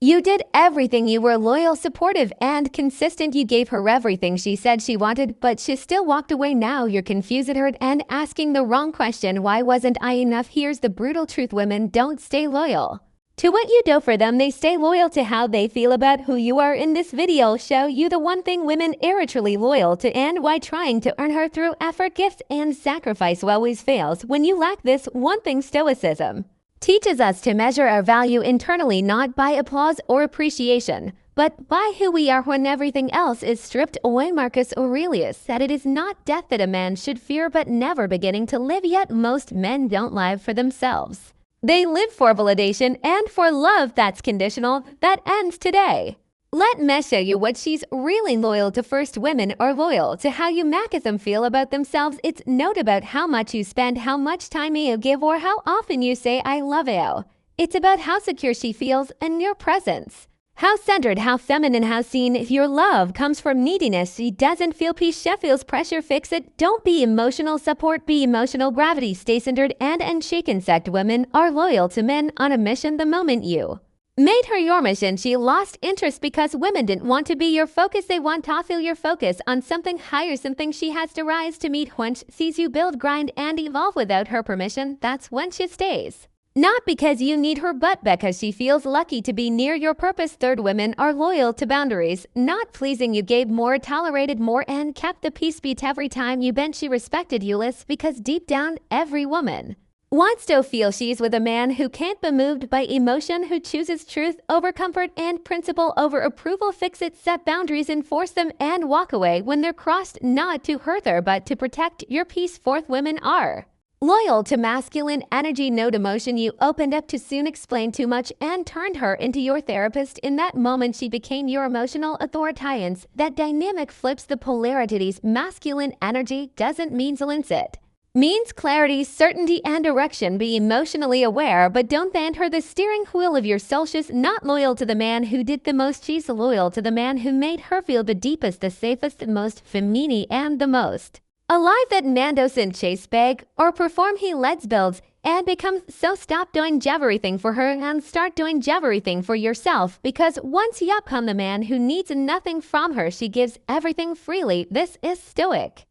You did everything. You were loyal, supportive, and consistent. You gave her everything she said she wanted, but she still walked away. Now you're confused at her and asking the wrong question. Why wasn't I enough? Here's the brutal truth. Women don't stay loyal to what you do for them. They stay loyal to how they feel about who you are. In this video, I'll show you the one thing women are truly loyal to and why trying to earn her through effort, gifts, and sacrifice always fails. When you lack this one thing, Stoicism teaches us to measure our value internally, not by applause or appreciation, but by who we are when everything else is stripped away. Marcus Aurelius said it is not death that a man should fear, but never beginning to live. Yet most men don't live for themselves. They live for validation and for love that's conditional, that ends today. Let me show you what she's really loyal to. First, women are loyal to how you make them feel about themselves. It's not about how much you spend, how much time you give, or how often you say I love you. It's about how secure she feels in your presence. How centered, how feminine, how seen. If your love comes from neediness, she doesn't feel peace, she feels pressure. Fix it. Don't be emotional support, be emotional gravity. Stay centered and unshaken. Sect women are loyal to men on a mission. The moment you made her your mission, she lost interest because women didn't want to be your focus. They want to feel your focus on something higher, something she has to rise to meet. When she sees you build, grind, and evolve without her permission, that's when she stays. Not because you need her, but because she feels lucky to be near your purpose. Third, women are loyal to boundaries, not pleasing. You gave more, tolerated more, and kept the peace. Beat every time you bent, she respected you less, because deep down, every woman wants to feel she's with a man who can't be moved by emotion, who chooses truth over comfort and principle over approval. Fix it. Set boundaries, enforce them, and walk away when they're crossed, not to hurt her, but to protect your peace. Fourth, women are loyal to masculine energy, no emotion. You opened up too soon, explained too much, and turned her into your therapist. In that moment, she became your emotional authoritarian. That dynamic flips the polarities. Masculine energy doesn't mean silence. It means clarity, certainty, and direction. Be emotionally aware, but don't bend her the steering wheel of your soul. She's not loyal to the man who did the most. She's loyal to the man who made her feel the deepest, the safest, the most feminine, and the most alive. That man doesn't chase, beg, or perform. He lets builds and becomes. So stop doing everything for her and start doing everything for yourself, because once you become the man who needs nothing from her, she gives everything freely. This is Stoic.